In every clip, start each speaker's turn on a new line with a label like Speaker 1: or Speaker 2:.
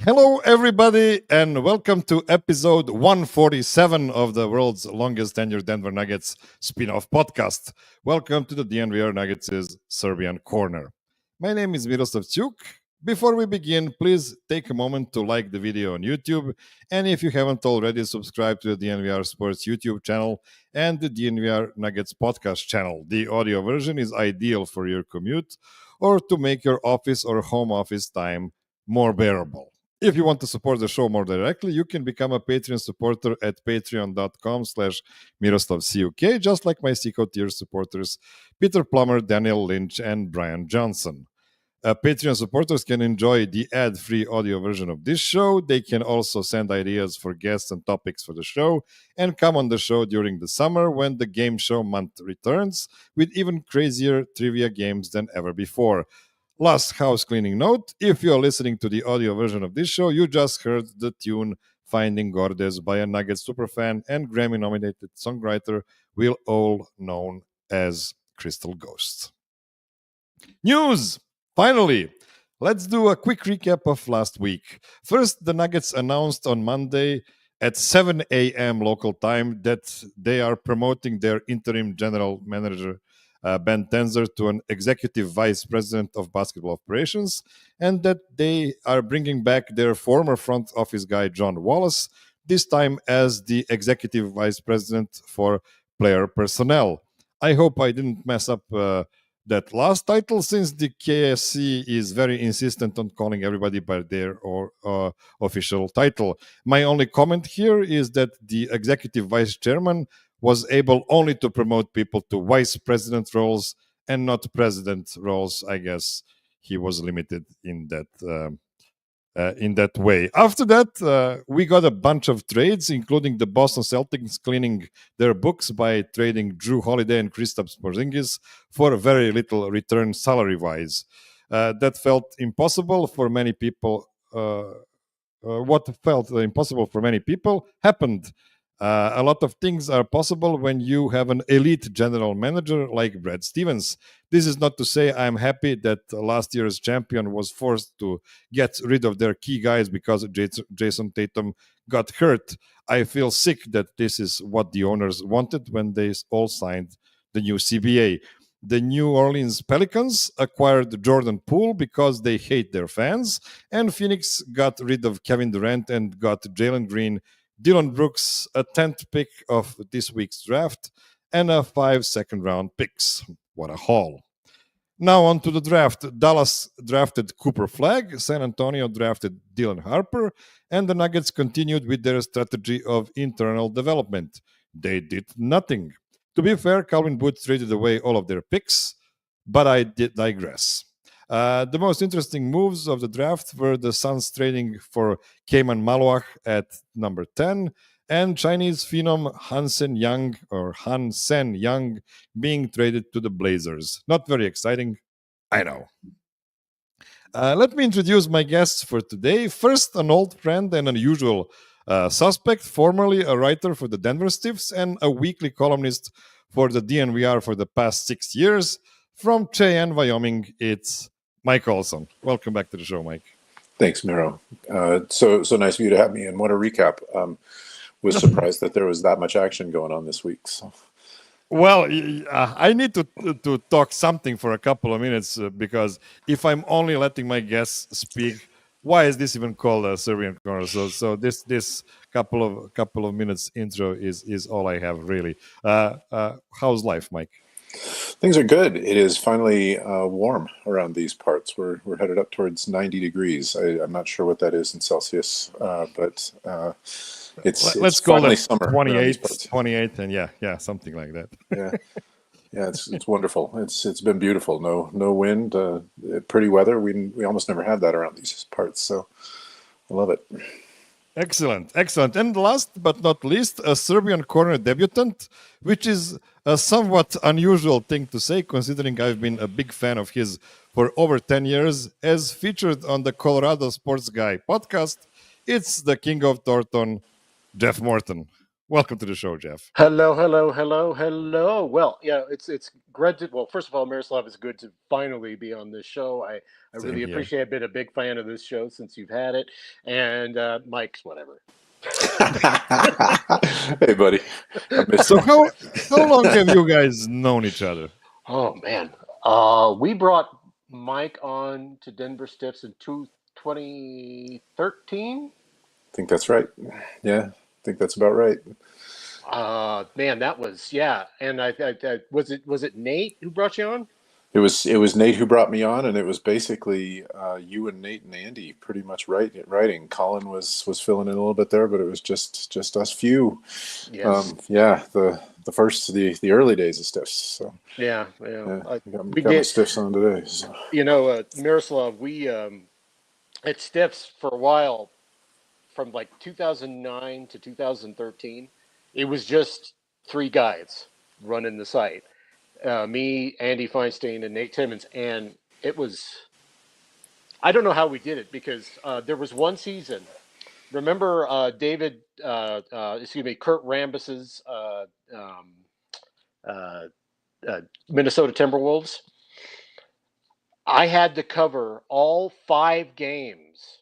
Speaker 1: Hello, everybody, and welcome to episode 147 of the world's longest tenured Denver Nuggets spin-off podcast. Welcome to the DNVR Nuggets' Serbian Corner. My name is Miroslav. Before we begin, please take a moment to like the video on YouTube, and if you haven't already, subscribe to the DNVR Sports YouTube channel and the DNVR Nuggets podcast channel. The audio version is ideal for your commute or to make your office or home office time more bearable. If you want to support the show more directly, you can become a Patreon supporter at patreon.com/MiroslavCuk, just like my Seco tier supporters, Peter Plummer, Daniel Lynch, and Brian Johnson. Patreon supporters can enjoy the ad-free audio version of this show. They can also send ideas for guests and topics for the show and come on the show during the summer when the game show month returns with even crazier trivia games than ever before. Last house cleaning note, if you're listening to the audio version of this show, you just heard the tune Finding Gordes by a Nuggets superfan and Grammy-nominated songwriter, Will Owl, known as Crystal Ghost. News! Finally! Let's do a quick recap of last week. First, the Nuggets announced on Monday at 7 a.m. local time that they are promoting their interim general manager Ben Tenzer to an executive vice president of basketball operations, and that they are bringing back their former front office guy, John Wallace, this time as the executive vice president for player personnel. I hope I didn't mess up that last title, since the KSC is very insistent on calling everybody by their official title. My only comment here is that the executive vice chairman was able only to promote people to vice president roles and not president roles. I guess he was limited in that way. After that, we got a bunch of trades, including the Boston Celtics cleaning their books by trading Drew Holiday and Kristaps Porzingis for very little return salary-wise. That felt impossible for many people. What felt impossible for many people happened. A lot of things are possible when you have an elite general manager like Brad Stevens. This is not to say I'm happy that last year's champion was forced to get rid of their key guys because Jason Tatum got hurt. I feel sick that this is what the owners wanted when they all signed the new CBA. The New Orleans Pelicans acquired Jordan Poole because they hate their fans, and Phoenix got rid of Kevin Durant and got Jalen Green, Dillon Brooks, a 10th pick of this week's draft, and 5 second-round picks. What a haul. Now on to the draft. Dallas drafted Cooper Flagg, San Antonio drafted Dylan Harper, and the Nuggets continued with their strategy of internal development. They did nothing. To be fair, Calvin Booth traded away all of their picks, but I did digress. The most interesting moves of the draft were the Suns trading for Kayman Maluach at number 10 and Chinese phenom Han Sen Young being traded to the Blazers. Not very exciting, I know. Let me introduce my guests for today. First, an old friend and unusual suspect, formerly a writer for the Denver Stiffs and a weekly columnist for the DNVR for the past 6 years. From Cheyenne, Wyoming, it's Mike Olson. Welcome back to the show, Mike.
Speaker 2: Thanks, Miro. So nice of you to have me. And what a recap. Was surprised that there was that much action going on this week. So.
Speaker 1: Well, I need to talk something for a couple of minutes because if I'm only letting my guests speak, why is this even called a Serbian Corner? So this couple of minutes intro is all I have really. How's life, Mike?
Speaker 2: Things are good. It is finally warm around these parts. We're headed up towards 90 degrees. I'm not sure what that is in Celsius, but
Speaker 1: let's
Speaker 2: it's
Speaker 1: call
Speaker 2: finally
Speaker 1: it
Speaker 2: summer.
Speaker 1: 28, and yeah, something like that.
Speaker 2: Yeah. Yeah, it's wonderful. It's been beautiful. No wind, pretty weather. We almost never have that around these parts, so I love it.
Speaker 1: Excellent, excellent. And last but not least, a Serbian Corner debutant, which is a somewhat unusual thing to say, considering I've been a big fan of his for over 10 years, as featured on the Colorado Sports Guy podcast. It's the king of Thornton, Jeff Morton. Welcome to the show, Jeff.
Speaker 3: Hello. Well, it's great to, well, first of all, Miroslav, it's good to finally be on this show. I
Speaker 1: Same
Speaker 3: really
Speaker 1: here.
Speaker 3: appreciate I've been a big fan of this show since you've had it. And Mike's whatever.
Speaker 2: Hey, buddy.
Speaker 1: So how long have you guys known each other?
Speaker 3: Oh, man. We brought Mike on to Denver Stiffs in 2013.
Speaker 2: I think that's right. Yeah, I think that's about right.
Speaker 3: Man, that was, yeah. And I was it Nate who brought you on?
Speaker 2: It was Nate who brought me on, and it was basically you and Nate and Andy pretty much writing. Colin was filling in a little bit there, but it was just us few.
Speaker 3: Yes.
Speaker 2: The early days of Stiffs. So
Speaker 3: Yeah.
Speaker 2: we got my Stiffs on today. So.
Speaker 3: Miroslav, we at Stiffs for a while, from like 2009 to 2013, it was just three guys running the site. Me, Andy Feinstein, and Nate Timmons. And it was, I don't know how we did it, because there was one season. Remember Kurt Rambis's Minnesota Timberwolves? I had to cover all 5 games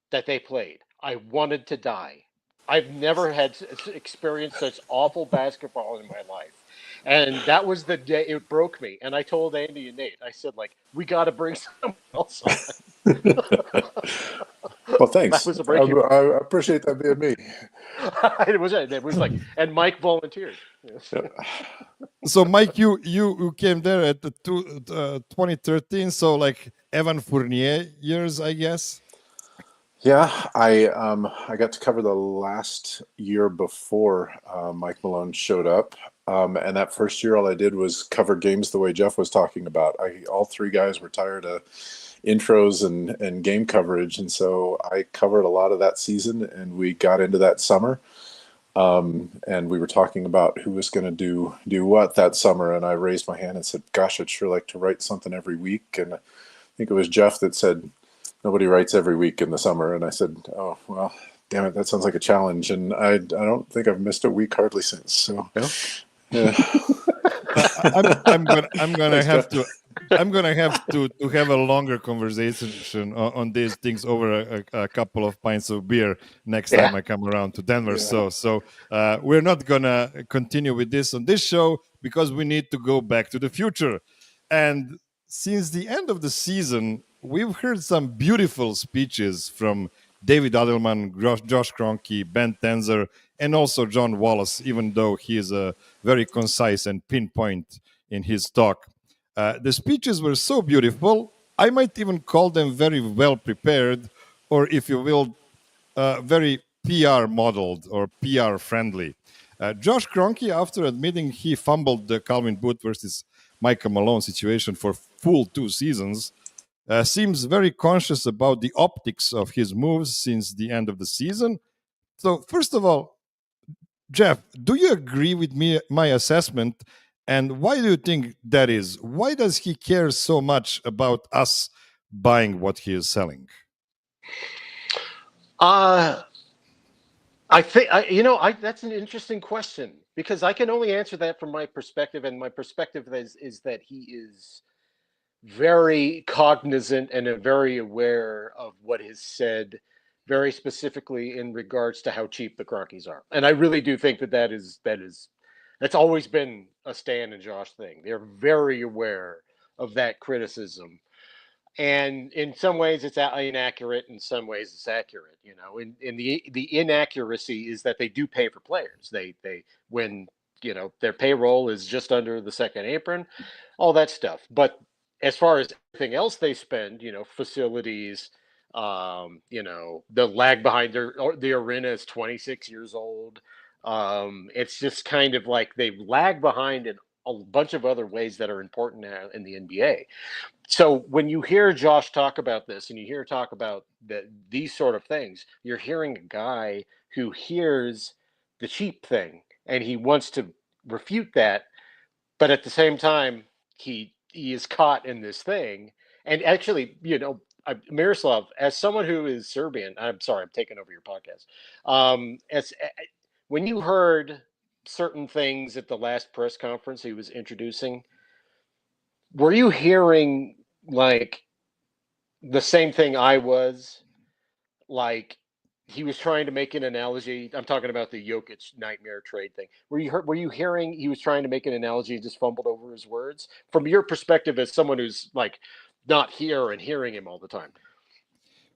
Speaker 3: that they played. I wanted to die. I've never had experienced such awful basketball in my life. And that was the day it broke me. And I told Andy and Nate, I said, we got to bring someone else on.
Speaker 2: Well, thanks.
Speaker 3: That was a breaking.
Speaker 2: I appreciate that being me.
Speaker 3: It was like, and Mike volunteered.
Speaker 1: So, Mike, you came there at the 2013, so like Evan Fournier years, I guess.
Speaker 2: Yeah, I got to cover the last year before Mike Malone showed up, and that first year all I did was cover games the way Jeff was talking about. All 3 guys were tired of intros and game coverage, and so I covered a lot of that season, and we got into that summer, and we were talking about who was going to do what that summer, and I raised my hand and said, "Gosh, I'd sure like to write something every week," and I think it was Jeff that said, "Nobody writes every week in the summer." And I said, "Oh, well, damn it, that sounds like a challenge." And I don't think I've missed a week hardly since. So, yeah.
Speaker 1: I'm gonna have to have a longer conversation on these things over a couple of pints of beer next time I come around to Denver.
Speaker 2: Yeah.
Speaker 1: So we're not gonna continue with this on this show because we need to go back to the future. And since the end of the season, we've heard some beautiful speeches from David Adelman, Josh Kroenke, Ben Tenzer, and also John Wallace, even though he is very concise and pinpoint in his talk. The speeches were so beautiful, I might even call them very well prepared, or if you will, very PR modeled or PR friendly. Josh Kroenke, after admitting he fumbled the Calvin Booth versus Michael Malone situation for full 2 seasons, seems very conscious about the optics of his moves since the end of the season. So, first of all, Jeff, do you agree with my assessment? And why do you think that is? Why does he care so much about us buying what he is selling?
Speaker 3: I think that's an interesting question, because I can only answer that from my perspective, and my perspective is that he is very cognizant and very aware of what is said, very specifically in regards to how cheap the Kroenkes are. And I really do think that's always been a Stan and Josh thing. They're very aware of that criticism. And in some ways it's inaccurate, in some ways it's accurate. In the inaccuracy is that they do pay for players. They when their payroll is just under the second apron, all that stuff. But as far as everything else they spend, facilities, the lag behind the arena is 26 years old. It's just kind of like they lag behind in a bunch of other ways that are important now in the NBA. So when you hear Josh talk about this and you hear talk about these sort of things, you're hearing a guy who hears the cheap thing and he wants to refute that, but at the same time, he is caught in this thing. And actually, Miroslav, as someone who is Serbian, I'm sorry, I'm taking over your podcast. When you heard certain things at the last press conference he was introducing, were you hearing like the same thing I was? Like he was trying to make an analogy. I'm talking about the Jokic nightmare trade thing. Were you hearing he was trying to make an analogy and just fumbled over his words? From your perspective as someone who's like not here and hearing him all the time.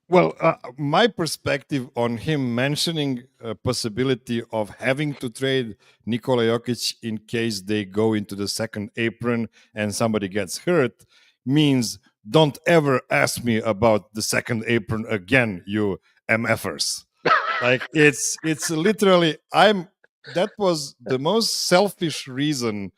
Speaker 1: Well, my perspective on him mentioning a possibility of having to trade Nikola Jokic in case they go into the second apron and somebody gets hurt means don't ever ask me about the second apron again, you MFers. Like it's literally that was the most selfish reason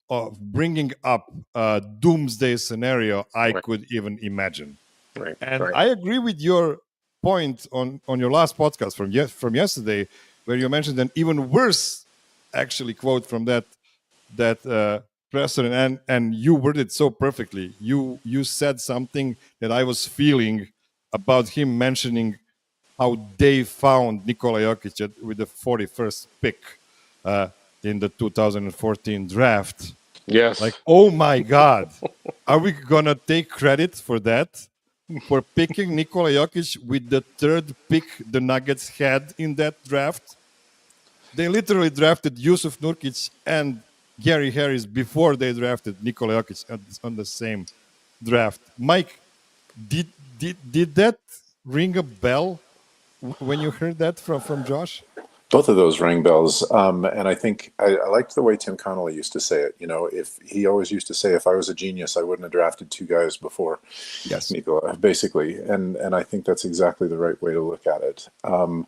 Speaker 1: of bringing up a doomsday scenario I could even imagine.
Speaker 3: Right.
Speaker 1: And I agree with your point on your last podcast from yesterday, where you mentioned an even worse, actually, quote from that presser, and you worded it so perfectly. You said something that I was feeling about him mentioning how they found Nikola Jokic with the 41st pick in the 2014 draft.
Speaker 3: Yes.
Speaker 1: Like, oh my God, are we gonna take credit for that? For picking Nikola Jokic with the third pick the Nuggets had in that draft? They literally drafted Yusuf Nurkic and Gary Harris before they drafted Nikola Jokic on the same draft. Mike, did that ring a bell when you heard that from Josh?
Speaker 2: Both of those rang bells. And I think I liked the way Tim Connolly used to say it. If he always used to say, if I was a genius, I wouldn't have drafted two guys before Nikola, basically. And I think that's exactly the right way to look at it. I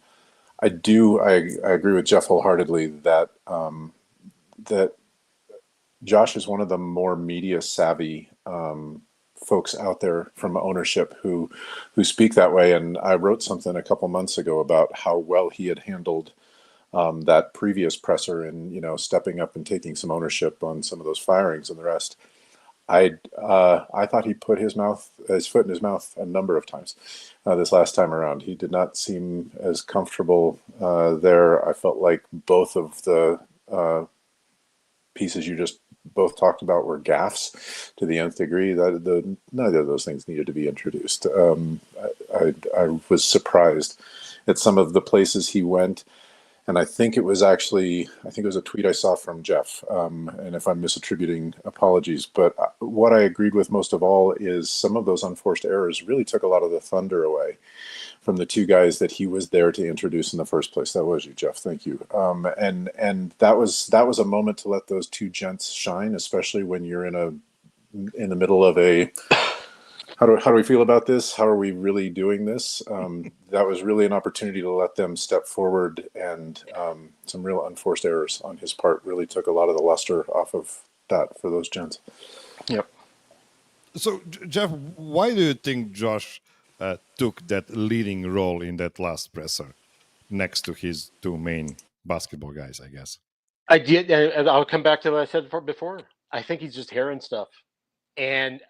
Speaker 2: agree with Jeff wholeheartedly that that Josh is one of the more media savvy folks out there from ownership who speak that way. And I wrote something a couple months ago about how well he had handled that previous presser and stepping up and taking some ownership on some of those firings and the rest. I thought he put his foot in his mouth a number of times this last time around. He did not seem as comfortable there. I felt like both of the pieces you just both talked about were gaffes to the nth degree. That neither of those things needed to be introduced. I was surprised at some of the places he went. And I think it was a tweet I saw from Jeff. And if I'm misattributing, apologies. But what I agreed with most of all is some of those unforced errors really took a lot of the thunder away from the two guys that he was there to introduce in the first place. That was you, Jeff. Thank you. And that was a moment to let those two gents shine, especially when you're in the middle of a. How do we feel about this? How are we really doing this? That was really an opportunity to let them step forward, and some real unforced errors on his part really took a lot of the luster off of that for those gents.
Speaker 3: Yep.
Speaker 1: So, Jeff, why do you think Josh took that leading role in that last presser next to his two main basketball guys, I guess?
Speaker 3: I did, and I'll come back to what I said before. I think he's just hearing stuff. And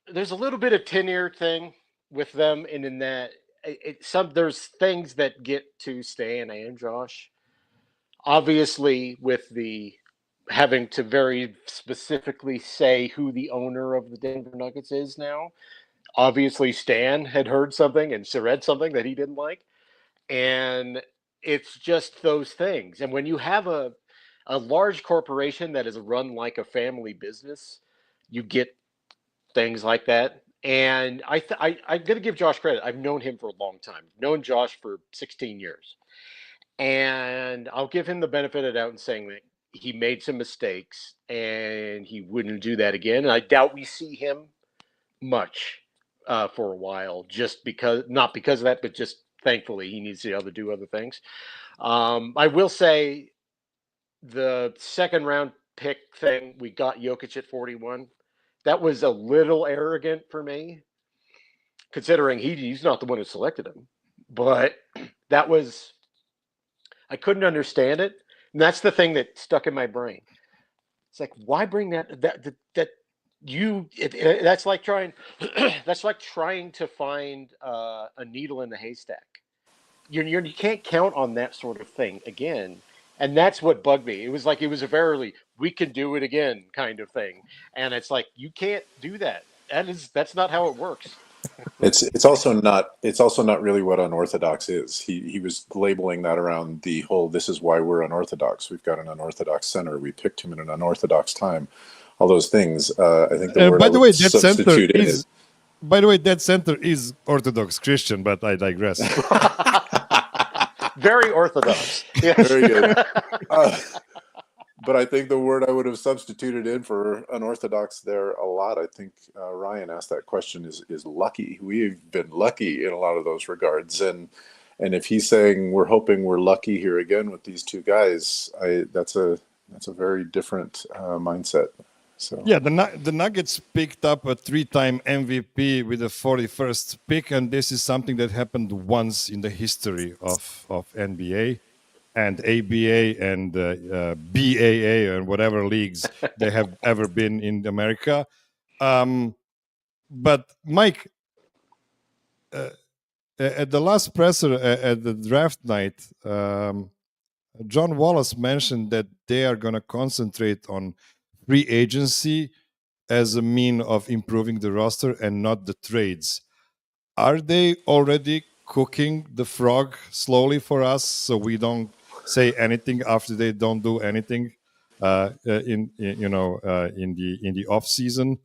Speaker 3: there's a little bit of tenure thing with them, and in that there's things that get to Stan and Josh. Obviously, with the having to very specifically say who the owner of the Denver Nuggets is now. Obviously, Stan had heard something and read something that he didn't like, and it's just those things. And when you have a large corporation that is run like a family business, you get things like that. And I'm going to give Josh credit. I've known him for a long time. I've known Josh for 16 years. And I'll give him the benefit of the doubt in saying that he made some mistakes and he wouldn't do that again. And I doubt we see him much for a while, not because of that, but just thankfully he needs to do other things. I will say the second round pick thing, we got Jokic at 41. That was a little arrogant for me, considering he's not the one who selected him. But that was, I couldn't understand it. And that's the thing that stuck in my brain. It's like, why bring that that's like trying that's like trying to find a needle in the haystack. You can't count on that sort of thing again. And that's what bugged me. It was like it was a verily we can do it again kind of thing. And it's like you can't do that. That's not how it works.
Speaker 2: It's also not really what unorthodox is. He was labeling that around the whole this is why we're unorthodox. We've got an unorthodox center. We picked him in an unorthodox time. All those things. I think the word
Speaker 1: by
Speaker 2: I
Speaker 1: the
Speaker 2: would
Speaker 1: way, that center
Speaker 2: substitute in
Speaker 1: is. By the way, that center is Orthodox Christian, but I digress.
Speaker 3: Very orthodox. Yes.
Speaker 2: Very good. But I think the word I would have substituted in for unorthodox there a lot. I think Ryan asked that question is lucky. We've been lucky in a lot of those regards. And if he's saying we're hoping we're lucky here again with these two guys, that's a very different mindset. So
Speaker 1: yeah, the Nuggets picked up a 3-time MVP with the 41st pick, and this is something that happened once in the history of NBA and ABA and BAA and whatever leagues they have ever been in America. But Mike, at the last presser at the draft night, John Wallace mentioned that they are going to concentrate on free agency as a mean of improving the roster and not the trades. Are they already cooking the frog slowly for us so we don't say anything after they don't do anything in the off season?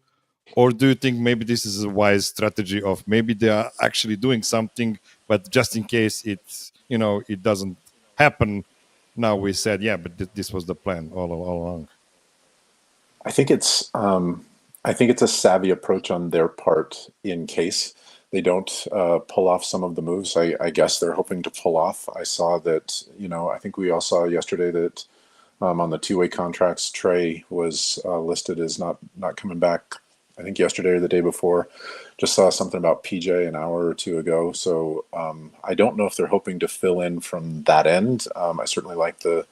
Speaker 1: Or do you think maybe this is a wise strategy of maybe they are actually doing something, but just in case it doesn't happen, now we said, yeah, but this was the plan all along.
Speaker 2: I think it's a savvy approach on their part in case they don't pull off some of the moves I guess they're hoping to pull off. I saw that, I think we all saw yesterday that on the two-way contracts, Trey was listed as not coming back, I think yesterday or the day before. Just saw something about PJ an hour or two ago. So I don't know if they're hoping to fill in from that end. I certainly like the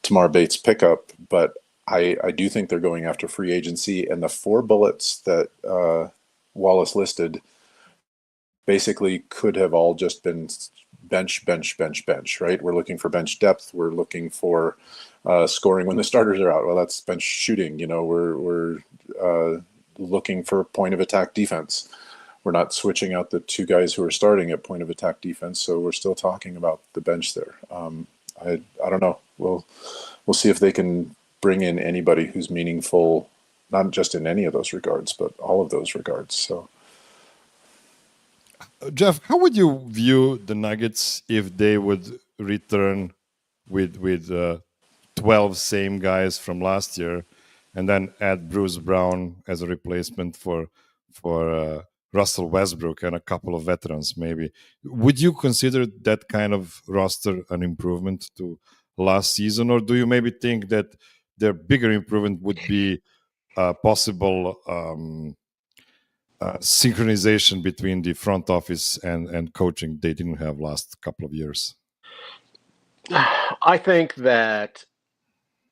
Speaker 2: Tamar Bates pickup, but I do think they're going after free agency, and the 4 bullets that Wallace listed basically could have all just been bench, right? We're looking for bench depth. We're looking for scoring when the starters are out. Well, that's bench shooting. We're looking for point of attack defense. We're not switching out the 2 guys who are starting at point of attack defense, so we're still talking about the bench there. I don't know. We'll see if they can bring in anybody who's meaningful, not just in any of those regards, but all of those regards. So,
Speaker 1: Jeff, how would you view the Nuggets if they would return with 12 same guys from last year, and then add Bruce Brown as a replacement for Russell Westbrook and a couple of veterans, maybe? Would you consider that kind of roster an improvement to last season, or do you maybe think that their bigger improvement would be possible synchronization between the front office and coaching they didn't have last couple of years?
Speaker 3: I think that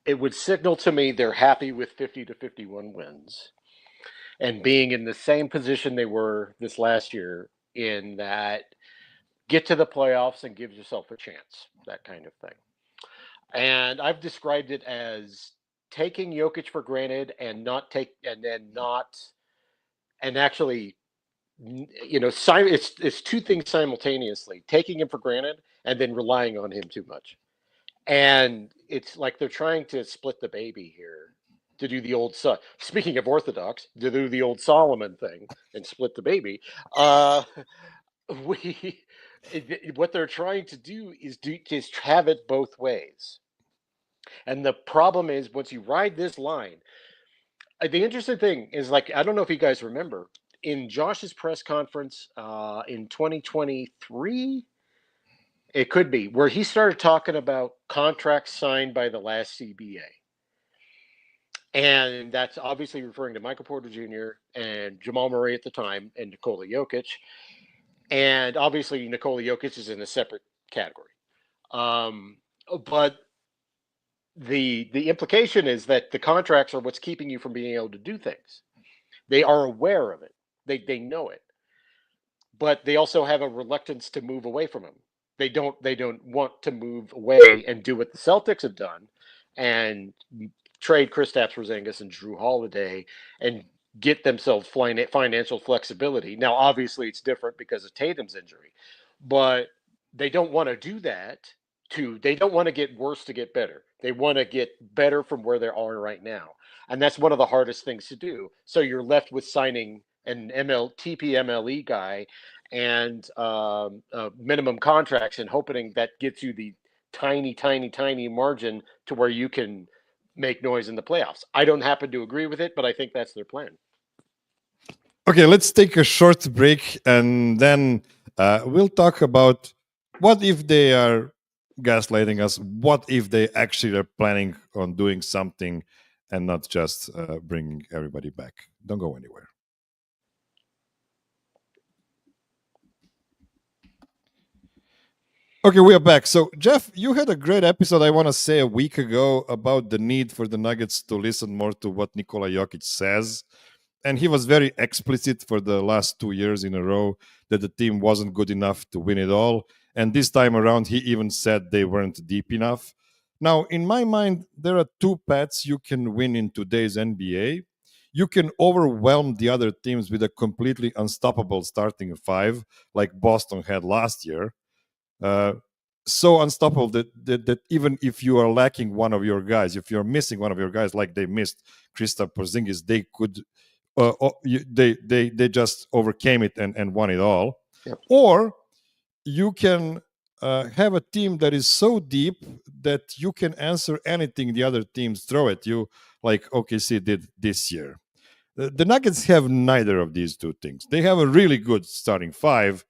Speaker 3: it would signal to me they're happy with 50 to 51 wins and being in the same position they were this last year, in that get to the playoffs and give yourself a chance, that kind of thing. And I've described it as taking Jokic for granted and actually, it's 2 things simultaneously: taking him for granted and then relying on him too much. And it's like they're trying to split the baby here, to do the old speaking of orthodox, to do the old Solomon thing and split the baby. What they're trying to do is just have it both ways. And the problem is, once you ride this line, the interesting thing is, like, I don't know if you guys remember, in Josh's press conference in 2023, It could be where he started talking about contracts signed by the last CBA. And that's obviously referring to Michael Porter Jr. and Jamal Murray at the time and Nikola Jokic. And obviously Nikola Jokic is in a separate category. But the implication is that the contracts are what's keeping you from being able to do things. They are aware of it. They know it. But they also have a reluctance to move away from him. They don't want to move away and do what the Celtics have done and trade Kristaps Porzingis and Drew Holiday and get themselves financial flexibility. Now, obviously, it's different because of Tatum's injury, but they don't want to do that. They don't want to get worse to get better. They want to get better from where they are right now, and that's one of the hardest things to do. So you're left with signing an TPMLE guy and minimum contracts and hoping that gets you the tiny margin to where you can make noise in the playoffs. I don't happen to agree with it, but I think that's their plan.
Speaker 1: Okay, let's take a short break and then we'll talk about what if they are gaslighting us, what if they actually are planning on doing something and not just bringing everybody back. Don't go anywhere. Okay, we are back. So, Jeff, you had a great episode, I want to say, a week ago about the need for the Nuggets to listen more to what Nikola Jokic says. And he was very explicit for the last 2 years in a row that the team wasn't good enough to win it all. And this time around, he even said they weren't deep enough. Now, in my mind, there are two paths you can win in today's NBA. You can overwhelm the other teams with a completely unstoppable starting five, like Boston had last year. So unstoppable that even if you are lacking one of your guys, if you're missing one of your guys, like they missed Kristaps Porzingis, they could, they just overcame it and won it all.
Speaker 3: Yep.
Speaker 1: Or you can have a team that is so deep that you can answer anything the other teams throw at you, like OKC did this year. The Nuggets have neither of these two things. They have a really good starting five,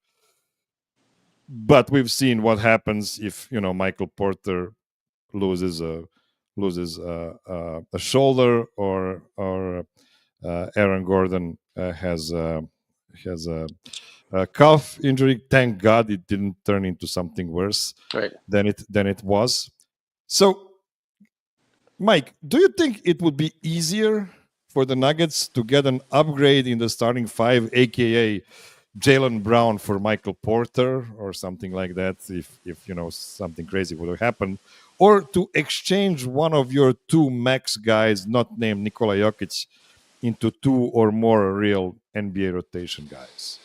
Speaker 1: but we've seen what happens if Michael Porter loses a shoulder or Aaron Gordon has a calf injury. Thank God it didn't turn into something worse than it was. So, Mike, do you think it would be easier for the Nuggets to get an upgrade in the starting five, aka Jaylen Brown for Michael Porter or something like that, if something crazy would have happened, or to exchange one of your two max guys, not named Nikola Jokic, into two or more real NBA rotation guys?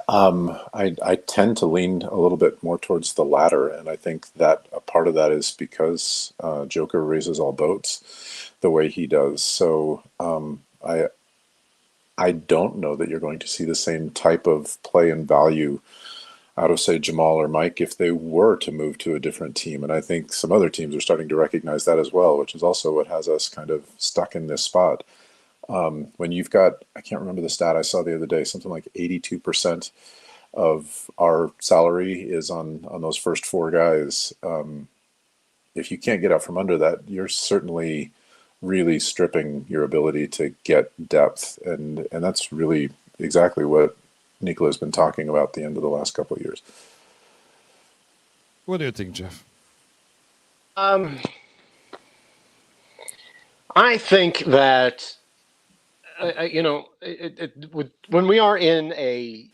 Speaker 2: I tend to lean a little bit more towards the latter, and I think that a part of that is because Joker raises all boats the way he does. So I don't know that you're going to see the same type of play and value out of, say, Jamal or Mike if they were to move to a different team. And I think some other teams are starting to recognize that as well, which is also what has us kind of stuck in this spot. When you've got, I can't remember the stat I saw the other day, something like 82% of our salary is on those first four guys. If you can't get out from under that, you're certainly really stripping your ability to get depth. And that's really exactly what Nikola has been talking about at the end of the last couple of years.
Speaker 1: What do you think, Jeff?
Speaker 3: I think that when we are in a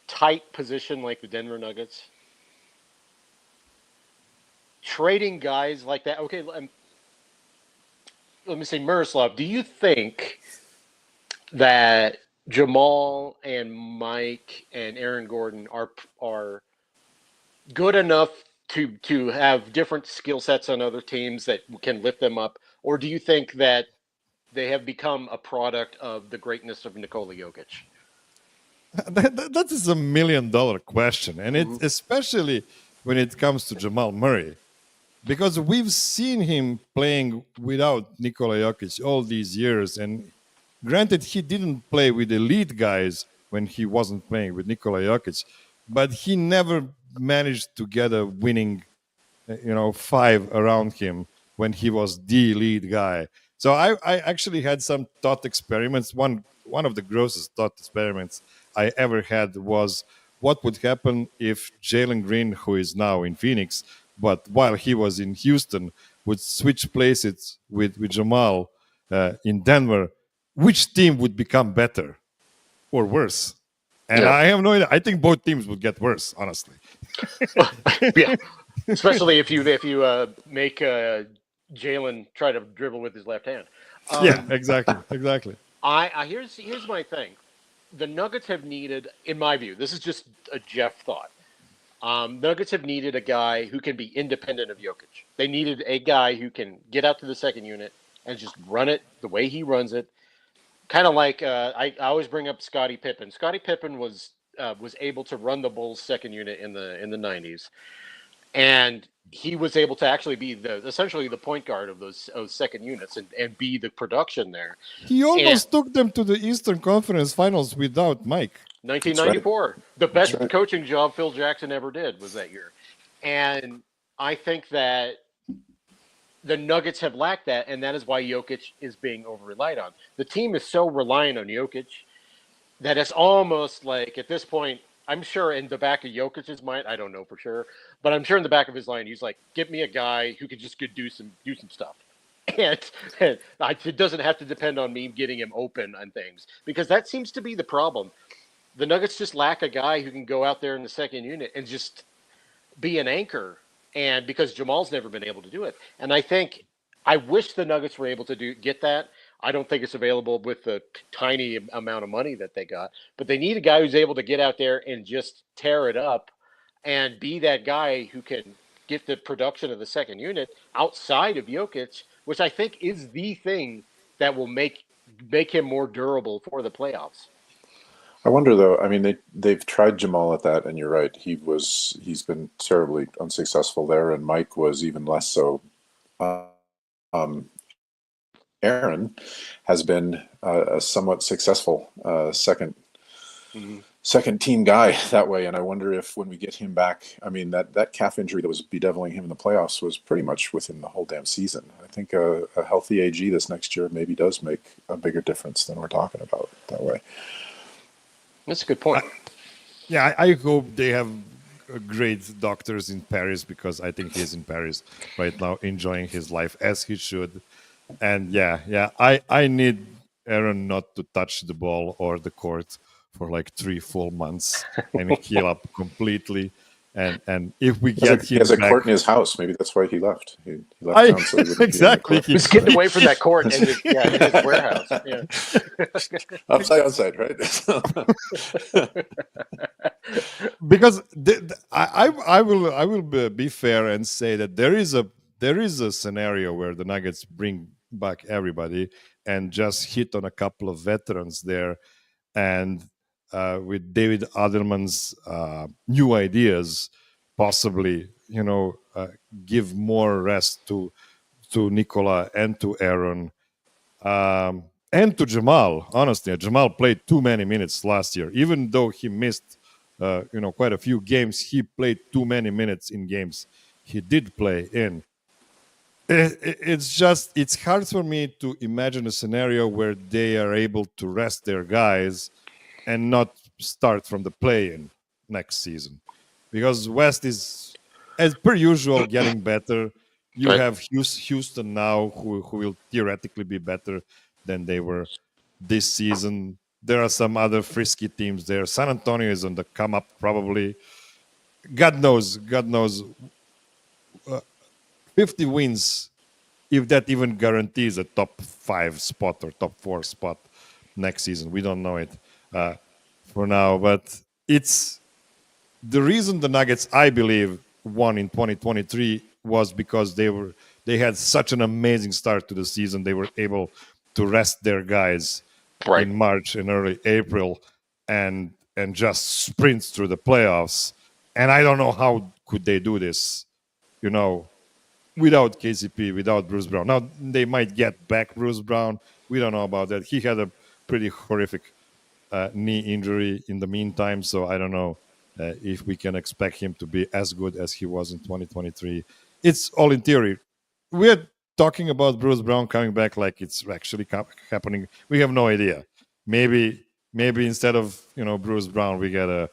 Speaker 3: tight position like the Denver Nuggets, trading guys like that. Okay, let me say, Miroslav, do you think that Jamal and Mike and Aaron Gordon are good enough to have different skill sets on other teams that can lift them up? Or do you think that they have become a product of the greatness of Nikola Jokic?
Speaker 1: That is $1 million question. And it especially when it comes to Jamal Murray. Because we've seen him playing without Nikola Jokic all these years. And granted, he didn't play with elite guys when he wasn't playing with Nikola Jokic. but he never managed to get a winning, five around him when he was the lead guy. So I actually had some thought experiments. One of the grossest thought experiments I ever had was what would happen if Jalen Green, who is now in Phoenix, but while he was in Houston, would switch places with Jamal in Denver. Which team would become better or worse? And I have no idea. I think both teams would get worse, honestly.
Speaker 3: Yeah, especially if you make Jalen try to dribble with his left hand.
Speaker 1: Yeah, exactly.
Speaker 3: Here's my thing. The Nuggets have needed, in my view, this is just a Jeff thought. Nuggets have needed a guy who can be independent of Jokic. They needed a guy who can get out to the second unit and just run it the way he runs it. Kind of like I always bring up Scottie Pippen. Scottie Pippen was able to run the Bulls' second unit in the 90s, and he was able to actually be essentially the point guard of those second units and be the production there.
Speaker 1: He almost took them to the Eastern Conference Finals without Mike.
Speaker 3: 1994, right. The best coaching job Phil Jackson ever did was that year, and I think that the Nuggets have lacked that, and that is why Jokic is being over-relied on. The team is so reliant on Jokic that it's almost like, at this point, I'm sure in the back of Jokic's mind, I don't know for sure, but I'm sure in the back of his mind, he's like, "Get me a guy who could just do some stuff." And it doesn't have to depend on me getting him open on things, because that seems to be the problem. The Nuggets just lack a guy who can go out there in the second unit and just be an anchor. And because Jamal's never been able to do it. And I wish the Nuggets were able to get that. I don't think it's available with the tiny amount of money that they got. But they need a guy who's able to get out there and just tear it up and be that guy who can get the production of the second unit outside of Jokic, which I think is the thing that will make him more durable for the playoffs.
Speaker 2: I wonder, though. I mean, they've tried Jamal at that, and you're right. He's been terribly unsuccessful there, and Mike was even less so. Aaron has been a somewhat successful second team guy that way, and I wonder if when we get him back, I mean that calf injury that was bedeviling him in the playoffs was pretty much within the whole damn season. I think a healthy AG this next year maybe does make a bigger difference than we're talking about that way.
Speaker 3: That's a good point.
Speaker 1: I hope they have great doctors in Paris, because I think he's in Paris right now enjoying his life as he should. And I need Aaron not to touch the ball or the court for like 3 full months and heal up completely. And if we get him,
Speaker 2: he has a court in his house. Maybe that's why he left. He left town so he wouldn't
Speaker 1: exactly.
Speaker 2: Be
Speaker 3: He's getting away from that court in his warehouse. Yeah.
Speaker 2: Outside, right?
Speaker 1: Because I will be fair and say that there is a scenario where the Nuggets bring back everybody and just hit on a couple of veterans there, and with David Adelman's new ideas, possibly, give more rest to Nikola and to Aaron and to Jamal. Honestly, Jamal played too many minutes last year, even though he missed quite a few games. He played too many minutes in games he did play in. It's hard for me to imagine a scenario where they are able to rest their guys and not start from the play-in next season, because West is, as per usual, getting better. You have Houston now, who will theoretically be better than they were this season. There are some other frisky teams there. San Antonio is on the come up, probably. God knows. 50 wins, if that even guarantees a top 5 spot or top 4 spot next season. We don't know it for now, but it's the reason the Nuggets, I believe, won in 2023 was because they had such an amazing start to the season. They were able to rest their guys in March and early April and just sprint through the playoffs. And I don't know how could they do this, without KCP, without Bruce Brown. Now, they might get back Bruce Brown. We don't know about that. He had a pretty horrific knee injury in the meantime, so I don't know if we can expect him to be as good as he was in 2023. It's all in theory. We're talking about Bruce Brown coming back like it's actually happening. We have no idea. Maybe instead of Bruce Brown, we get a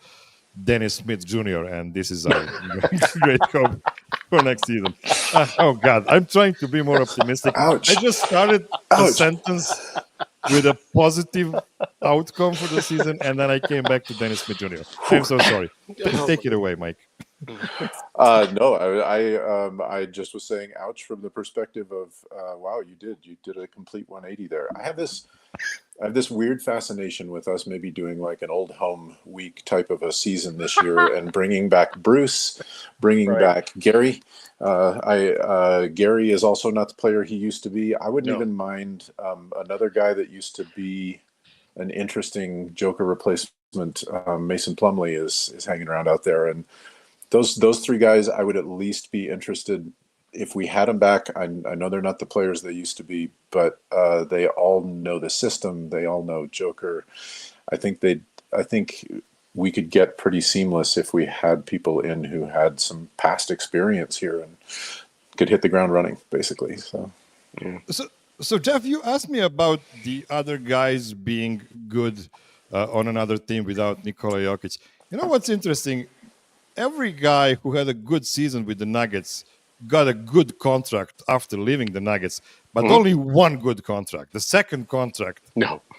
Speaker 1: Dennis Smith Jr. and this is our great hope for next season. Oh God, I'm trying to be more optimistic.
Speaker 2: Ouch.
Speaker 1: I just started a sentence with a positive outcome for the season, and then I came back to Dennis Smith Jr. I'm so sorry. Take it away, Mike.
Speaker 2: No, I just was saying ouch from the perspective of wow, you did a complete 180 there. I have this weird fascination with us maybe doing like an old home week type of a season this year and bringing back Bruce, bringing back Gary. Gary is also not the player he used to be. I wouldn't even mind another guy that used to be an interesting Joker replacement. Mason Plumlee is hanging around out there, and those three guys, I would at least be interested if we had them back. I know they're not the players they used to be, but they all know the system. They all know Joker. I think we could get pretty seamless if we had people in who had some past experience here and could hit the ground running, basically. So, yeah.
Speaker 1: So Jeff, you asked me about the other guys being good on another team without Nikola Jokic. You know what's interesting? Every guy who had a good season with the Nuggets got a good contract after leaving the Nuggets, but only one good contract. The second contract,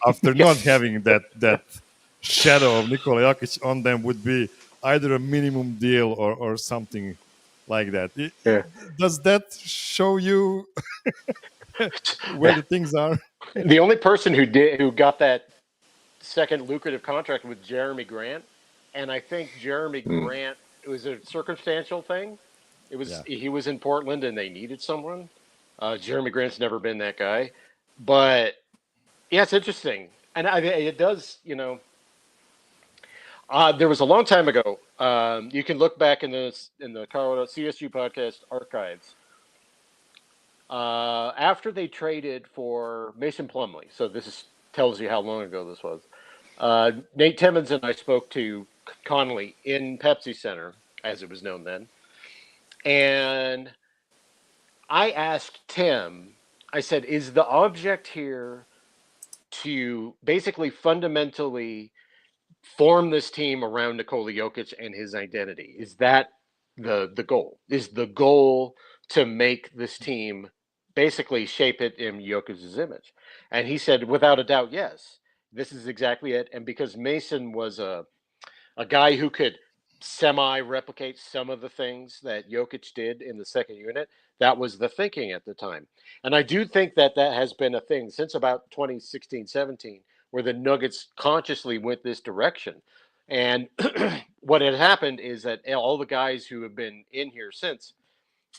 Speaker 1: after not having that shadow of Nikola Jokic on them, would be either a minimum deal or something like that. Does that show you where the things are?
Speaker 3: The only person who got that second lucrative contract was Jeremy Grant, and I think Jeremy Grant, it was a circumstantial thing. He was in Portland and they needed someone. Jeremy Grant's never been that guy, but yeah, it's interesting, and it does. There was a long time ago. You can look back in the Colorado CSG Podcast archives. After they traded for Mason Plumlee, so tells you how long ago this was. Nate Timmons and I spoke to Connolly in Pepsi Center, as it was known then. And I asked Tim, I said, is the object here to basically fundamentally form this team around Nikola Jokic and his identity? Is that the goal? Is the goal to make this team basically shape it in Jokic's image? And he said, without a doubt, yes. This is exactly it. And because Mason was a guy who could semi-replicate some of the things that Jokic did in the second unit, that was the thinking at the time. And I do think that has been a thing since about 2016-17, where the Nuggets consciously went this direction. And what had happened is that all the guys who have been in here since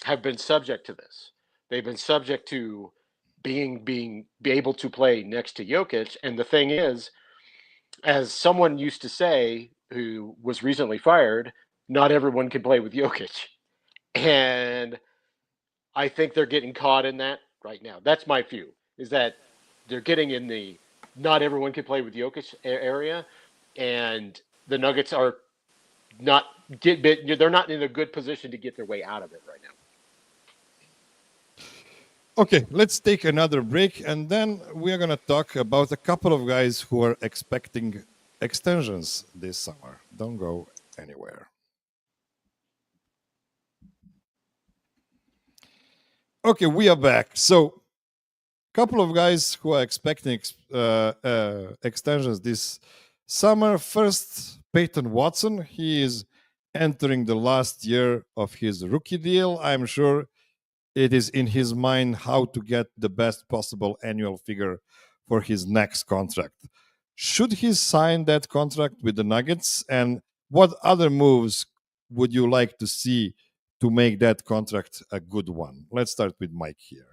Speaker 3: have been subject to this. They've been subject to be able to play next to Jokic. And the thing is, as someone used to say who was recently fired, not everyone can play with Jokic. And I think they're getting caught in that right now. That's my view, is that they're getting in the not everyone can play with Jokic area, and the Nuggets are they're not in a good position to get their way out of it right now.
Speaker 1: Okay, let's take another break, and then we are going to talk about a couple of guys who are expecting extensions this summer. Don't go anywhere. Okay, we are back. So, a couple of guys who are expecting extensions this summer. First, Peyton Watson. He is entering the last year of his rookie deal. I'm sure it is in his mind how to get the best possible annual figure for his next contract. Should he sign that contract with the Nuggets? And what other moves would you like to see to make that contract a good one? Let's start with Mike here.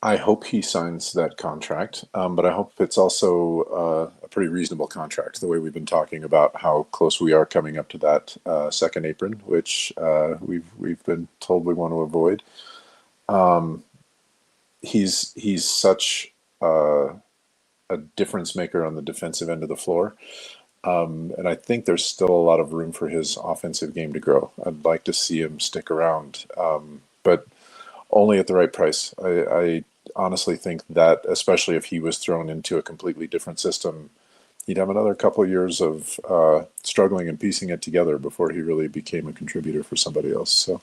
Speaker 2: I hope he signs that contract, but I hope it's also a pretty reasonable contract, the way we've been talking about how close we are coming up to that second apron, which we've been told we want to avoid. He's such a difference maker on the defensive end of the floor. And I think there's still a lot of room for his offensive game to grow. I'd like to see him stick around, but only at the right price. I honestly think that, especially if he was thrown into a completely different system, he'd have another couple of years of struggling and piecing it together before he really became a contributor for somebody else. So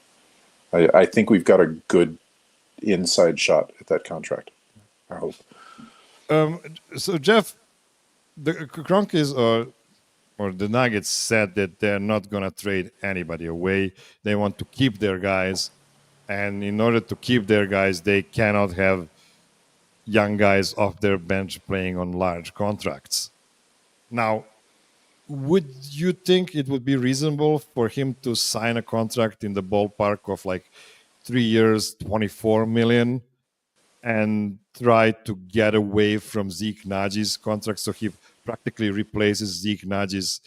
Speaker 2: I think we've got a good inside shot at that contract, I hope.
Speaker 1: So, Jeff, the Kroenkes or the Nuggets said that they're not going to trade anybody away. They want to keep their guys. And in order to keep their guys, they cannot have young guys off their bench playing on large contracts. Now, would you think it would be reasonable for him to sign a contract in the ballpark of like 3 years, 24 million, and try to get away from Zeke Naji's contract so he practically replaces Zeke Naji's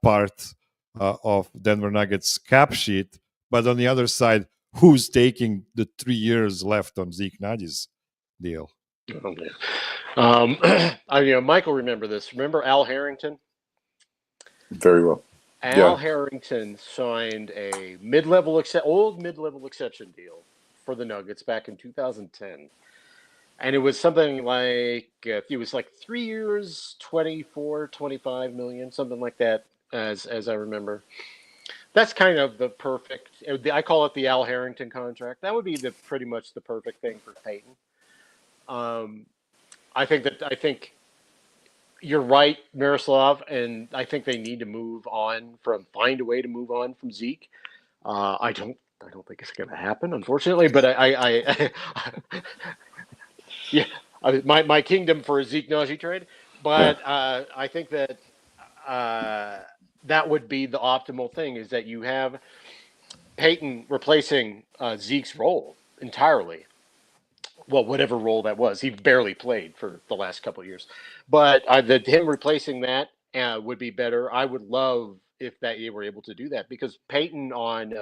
Speaker 1: part of Denver Nuggets cap sheet? But on the other side, who's taking the 3 years left on Zeke Naji's deal?
Speaker 3: Oh, man. Michael, remember this. Remember Al Harrington?
Speaker 2: Very well.
Speaker 3: Al Harrington signed a mid-level exception deal for the Nuggets back in 2010. And it was something like, it was like 3 years, 24, 25 million, something like that, as I remember. That's kind of the perfect, I call it the Al Harrington contract. That would be pretty much the perfect thing for Peyton. I think you're right, Miroslav, and I think they need to find a way to move on from Zeke. I don't think it's going to happen, unfortunately, but I yeah, my kingdom for a Zeke Naji trade, but I think that that would be the optimal thing, is that you have Peyton replacing Zeke's role entirely. Well, whatever role that was, he barely played for the last couple of years. But him replacing that would be better. I would love if that you were able to do that, because Peyton on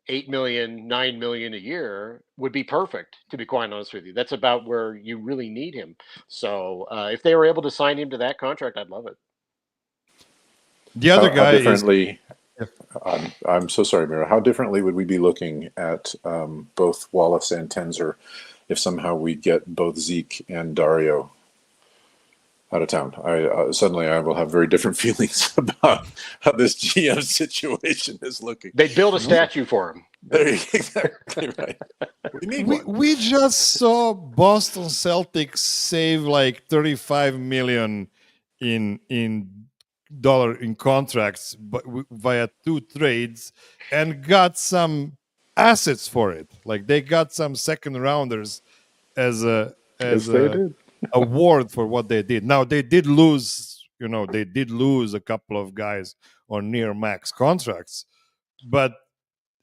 Speaker 3: $8 million, $9 million a year would be perfect, to be quite honest with you. That's about where you really need him. So if they were able to sign him to that contract, I'd love it.
Speaker 1: The other guy
Speaker 2: differently. I'm so sorry, Mira. How differently would we be looking at both Wallace and Tenzer if somehow we get both Zeke and Dario out of town? Suddenly I will have very different feelings about how this GM situation is looking.
Speaker 3: They build a statue for him.
Speaker 2: Exactly right.
Speaker 1: We just saw Boston Celtics save like $35 million in contracts, but via 2 trades, and got some assets for it. Like they got some second rounders as a award for what they did. Now they did lose, a couple of guys on near max contracts, but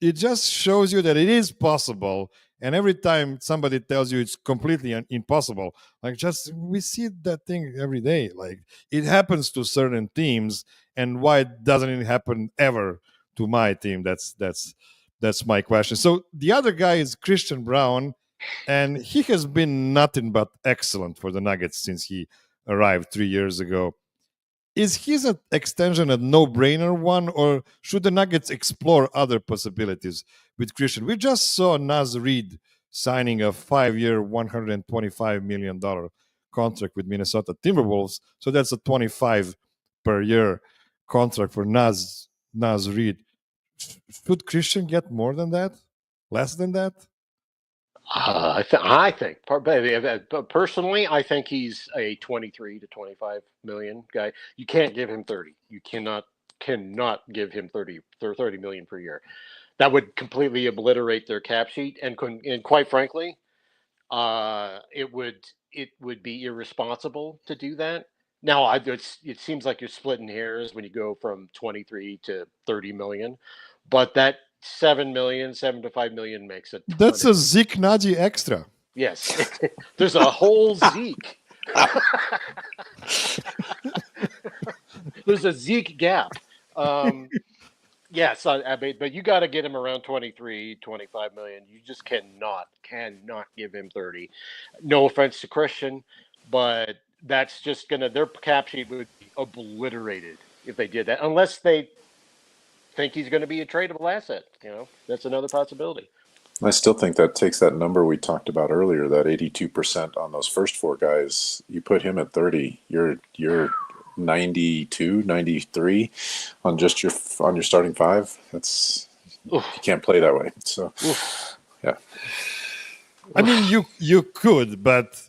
Speaker 1: it just shows you that it is possible. And every time somebody tells you it's completely impossible, we see that thing every day. Like it happens to certain teams, and why doesn't it happen ever to my team? That's my question. So the other guy is Christian Braun, and he has been nothing but excellent for the Nuggets since he arrived 3 years ago. Is his extension a no-brainer one, or should the Nuggets explore other possibilities with Christian? We just saw Naz Reid signing a 5-year, $125 million contract with Minnesota Timberwolves. So that's a 25 per year contract for Naz Reid. Should Christian get more than that? Less than that?
Speaker 3: I think personally, I think he's a 23 to 25 million guy. You can't give him 30. You cannot give him 30 million per year. That would completely obliterate their cap sheet, and quite frankly, it would be irresponsible to do that. Now, it seems like you're splitting hairs when you go from 23 to 30 million, but that 7 to 5 million makes it.
Speaker 1: That's a Zeke Naji extra.
Speaker 3: Yes, there's a whole Zeke. There's a Zeke gap. Yes, but you got to get him around 23, 25 million. You just cannot give him 30. No offense to Christian, but that's just their cap sheet would be obliterated if they did that, unless they think he's going to be a tradable asset. That's another possibility.
Speaker 2: I still think that takes that number we talked about earlier, that 82% on those first four guys. You put him at 30, you're 92, 93 on just your starting five. That's you can't play that way. So, yeah.
Speaker 1: I mean, you could, but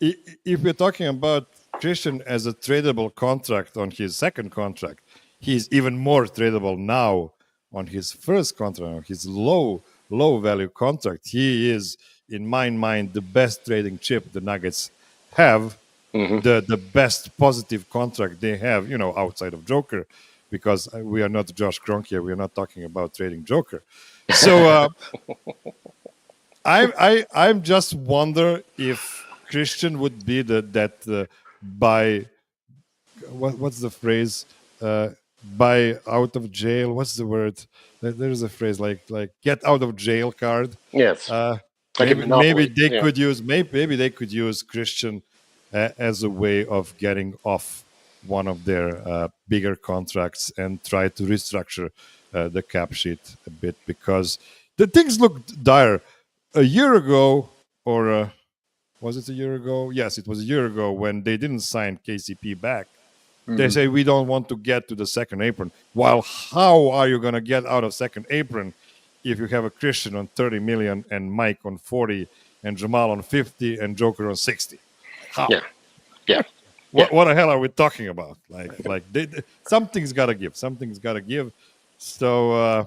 Speaker 1: if we're talking about Christian as a tradable contract on his second contract, he's even more tradable now on his first contract, on his low value contract. He is, in my mind, the best trading chip the Nuggets have, the best positive contract they have, outside of Joker, because we are not Josh Kroenke. We are not talking about trading Joker. So I'm just wonder if Christian would be what's the phrase? Buy out of jail. What's the word? There's a phrase like get out of jail card.
Speaker 3: Yes.
Speaker 1: Maybe they could use Christian as a way of getting off one of their bigger contracts and try to restructure the cap sheet a bit, because the things look dire. A year ago, or was it a year ago? Yes, it was a year ago when they didn't sign KCP back. They say we don't want to get to the second apron. While how are you going to get out of second apron if you have a Christian on 30 million and Mike on 40 and Jamal on 50 and Joker on 60? How?
Speaker 3: Yeah.
Speaker 1: What the hell are we talking about? Something's got to give. Something's got to give. So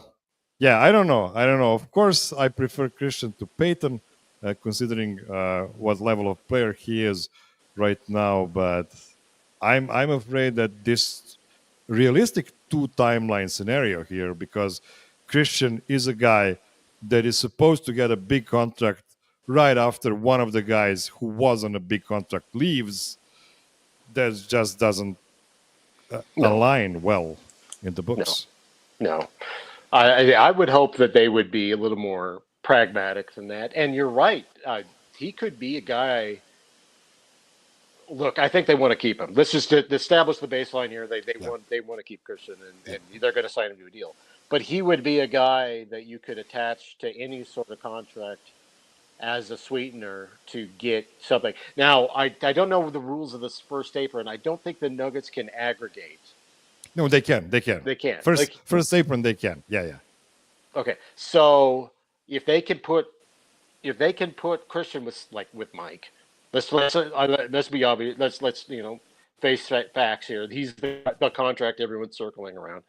Speaker 1: I don't know. Of course, I prefer Christian to Peyton, considering what level of player he is right now, but I'm afraid that this realistic two timeline scenario here, because Christian is a guy that is supposed to get a big contract right after one of the guys who was on a big contract leaves, that just doesn't align well in the books.
Speaker 3: No. I would hope that they would be a little more pragmatic than that. And you're right. He could be a guy. Look, I think they want to keep him. Let's just establish the baseline here. They want to keep Christian, and they're going to sign him to a deal. But he would be a guy that you could attach to any sort of contract as a sweetener to get something. Now, I don't know the rules of this first apron. I don't think the Nuggets can aggregate.
Speaker 1: No, they can. They can. First apron, they can. Yeah.
Speaker 3: Okay, so if they can put Christian with Mike. Let's be obvious. Let's face facts here. He's the contract everyone's circling around.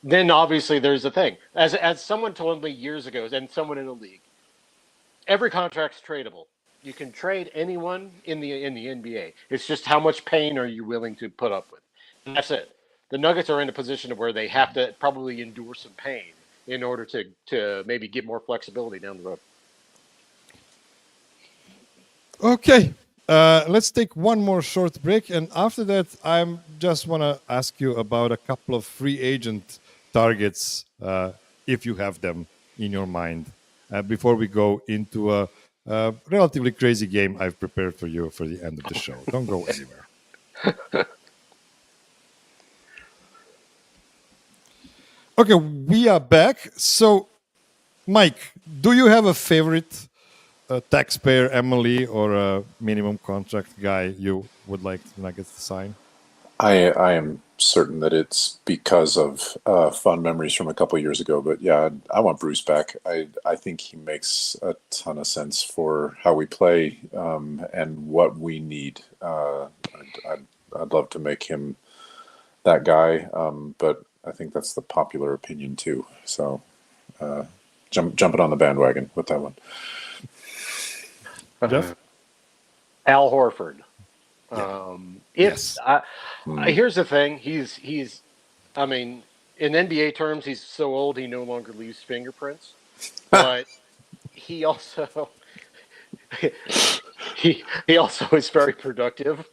Speaker 3: Then obviously there's a thing. As someone told me years ago, and someone in the league, every contract's tradable. You can trade anyone in the NBA. It's just how much pain are you willing to put up with. And that's it. The Nuggets are in a position where they have to probably endure some pain in order to maybe get more flexibility down the road.
Speaker 1: Okay, let's take one more short break, and after that, I just want to ask you about a couple of free agent targets, if you have them in your mind, before we go into a relatively crazy game I've prepared for you for the end of the show. Don't go anywhere. Okay, we are back. So, Mike, do you have a favorite taxpayer Emily or a minimum contract guy you would like the Nuggets to sign?
Speaker 2: I am certain that it's because of fun memories from a couple of years ago. But yeah, I want Bruce back. I think he makes a ton of sense for how we play and what we need. I'd love to make him that guy, but I think that's the popular opinion too. So jumping on the bandwagon with that one.
Speaker 1: Jeff?
Speaker 3: Al Horford.
Speaker 1: Yes.
Speaker 3: Here's the thing. He's I mean, in NBA terms, he's so old he no longer leaves fingerprints. But he also he also is very productive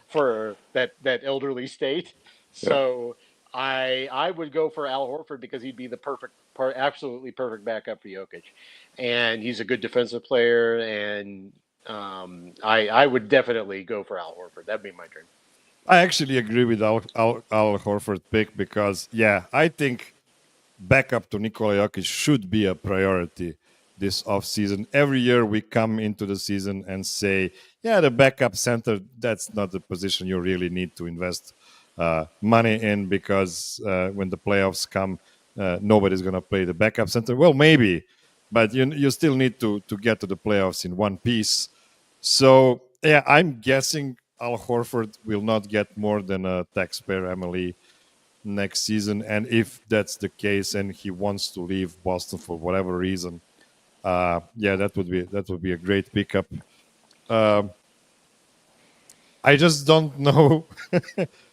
Speaker 3: for that elderly state. So I would go for Al Horford because he'd be the absolutely perfect backup for Jokic. And he's a good defensive player, and I would definitely go for Al Horford. That'd be my dream.
Speaker 1: I actually agree with Al Horford pick because, I think backup to Nikola Jokic should be a priority this offseason. Every year we come into the season and say, the backup center, that's not the position you really need to invest money in because when the playoffs come, nobody's going to play the backup center. Well, maybe, but you still need to get to the playoffs in one piece. So, I'm guessing Al Horford will not get more than a taxpayer MLE next season. And if that's the case and he wants to leave Boston for whatever reason, that would be a great pickup. I just don't know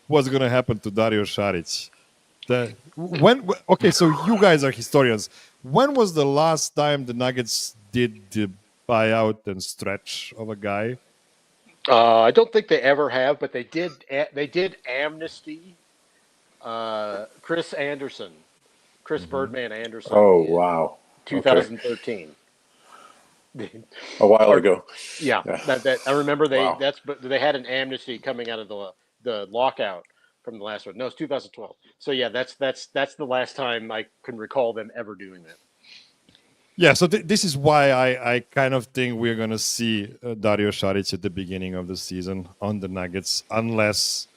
Speaker 1: what's going to happen to Dario Saric. Okay, so you guys are historians. When was the last time the Nuggets did the buyout and stretch of a guy?
Speaker 3: I don't think they ever have, but they did amnesty Chris Birdman Anderson.
Speaker 2: Oh, wow.
Speaker 3: 2013.
Speaker 2: Okay. A while ago.
Speaker 3: Yeah. That I remember but they had an amnesty coming out of the lockout from the last one. No, it's 2012. So that's the last time I can recall them ever doing that.
Speaker 1: Yeah, so this is why I kind of think we're going to see Dario Saric at the beginning of the season on the Nuggets, unless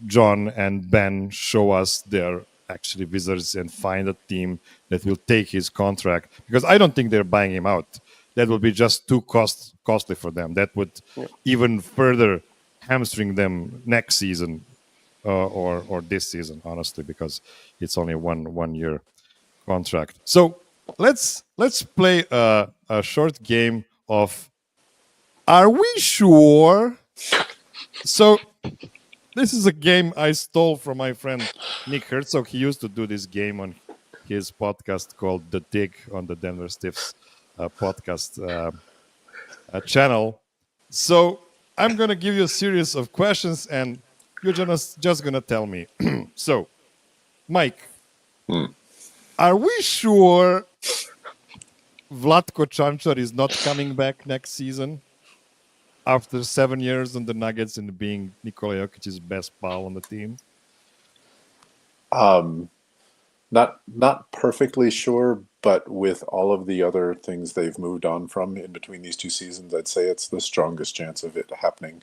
Speaker 1: John and Ben show us they're actually wizards and find a team that will take his contract. Because I don't think they're buying him out. That would be just too costly for them. That would even further hamstring them next season. Or this season, honestly, because it's only one year contract. So let's play a short game of Are We Sure? So this is a game I stole from my friend Nick Herzog. He used to do this game on his podcast called The Dig on the Denver Stiffs podcast channel. So I'm going to give you a series of questions and you're just going to tell me. So, Mike, are we sure Vlatko Čančar is not coming back next season after 7 years on the Nuggets and being Nikola Jokic's best pal on the team?
Speaker 2: Not perfectly sure, but with all of the other things they've moved on from in between these two seasons, I'd say it's the strongest chance of it happening.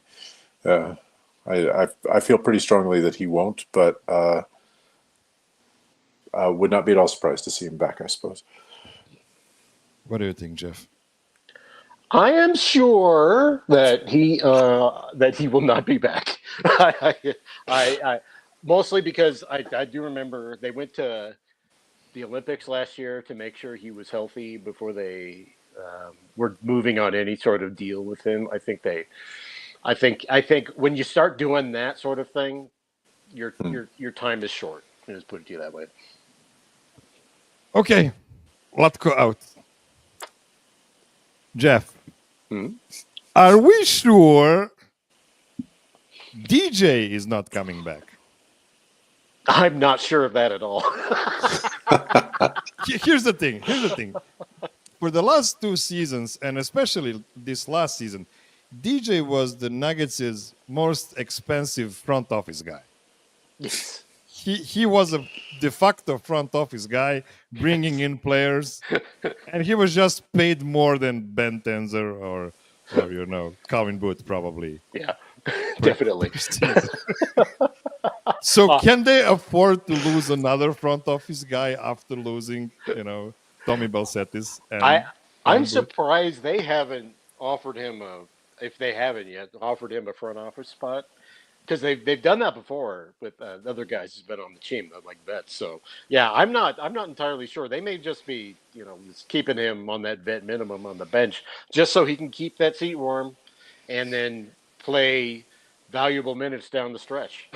Speaker 2: I feel pretty strongly that he won't, but would not be at all surprised to see him back, I suppose.
Speaker 1: What do you think, Jeff?
Speaker 3: I am sure that he will not be back. I mostly because I do remember they went to the Olympics last year to make sure he was healthy before they were moving on any sort of deal with him. I think when you start doing that sort of thing, your time is short. Let's put it to you that way.
Speaker 1: Okay, Vlatko out. Jeff, are we sure DJ is not coming back?
Speaker 3: I'm not sure of that at all.
Speaker 1: Here's the thing. For the last two seasons, and especially this last season, DJ was the Nuggets' most expensive front office guy.
Speaker 3: Yes.
Speaker 1: He was a de facto front office guy, bringing in players, and he was just paid more than Ben Tenzer or Calvin Booth probably.
Speaker 3: Yeah, definitely.
Speaker 1: So can they afford to lose another front office guy after losing, Tommy Balsettis?
Speaker 3: I'm surprised they haven't offered him if they haven't yet, offered him a front office spot. Because they've done that before with other guys who's been on the team, like vets. So yeah, I'm not entirely sure. They may just be just keeping him on that vet minimum on the bench just so he can keep that seat warm, and then play valuable minutes down the stretch.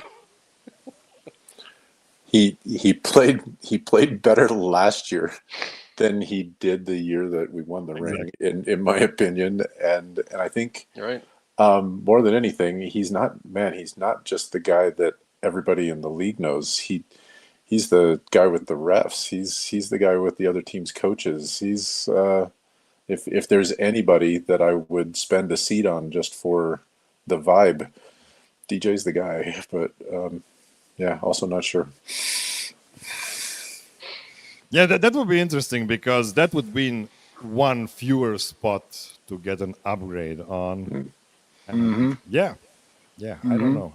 Speaker 2: He played better last year than he did the year that we won the ring, in my opinion, and I think.
Speaker 3: You're right.
Speaker 2: More than anything, he's not just the guy that everybody in the league knows. he's the guy with the refs. He's the guy with the other team's coaches. He's if there's anybody that I would spend a seat on just for the vibe, DJ's the guy. But yeah, also not sure.
Speaker 1: Yeah, that would be interesting because that would be one fewer spot to get an upgrade on. Yeah, I don't know.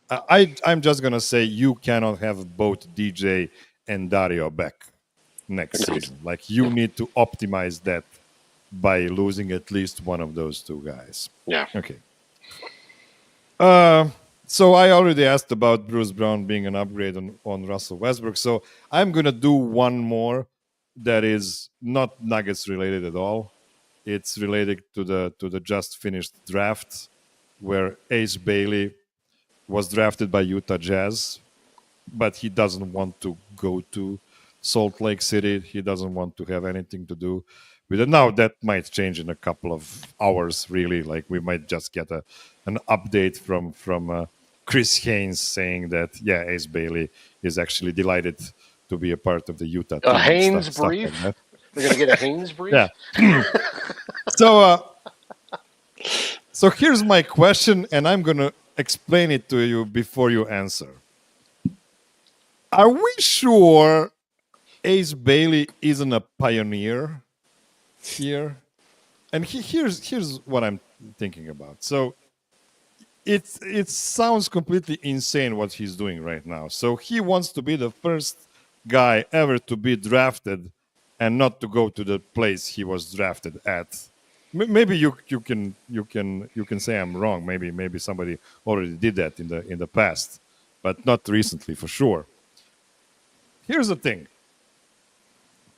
Speaker 1: I'm just gonna say you cannot have both DJ and Dario back next season. Like you need to optimize that by losing at least one of those two guys.
Speaker 3: Yeah.
Speaker 1: Okay. So I already asked about Bruce Brown being an upgrade on Russell Westbrook. So I'm gonna do one more that is not Nuggets related at all. It's related to the just finished draft, where Ace Bailey was drafted by Utah Jazz, but he doesn't want to go to Salt Lake City. He doesn't want to have anything to do with it. Now that might change in a couple of hours, really. Like we might just get an update from Chris Haynes saying that, yeah, Ace Bailey is actually delighted to be a part of the Utah team.
Speaker 3: A Haynes
Speaker 1: stuff
Speaker 3: brief?
Speaker 1: like that.
Speaker 3: We're going to get a Haynes brief?
Speaker 1: Yeah. So here's my question, and I'm going to explain it to you before you answer. Are we sure Ace Bailey isn't a pioneer here? And here's what I'm thinking about. So it sounds completely insane what he's doing right now. So he wants to be the first guy ever to be drafted and not to go to the place he was drafted at. Maybe you can say I'm wrong. Maybe somebody already did that in the past, but not recently for sure. Here's the thing.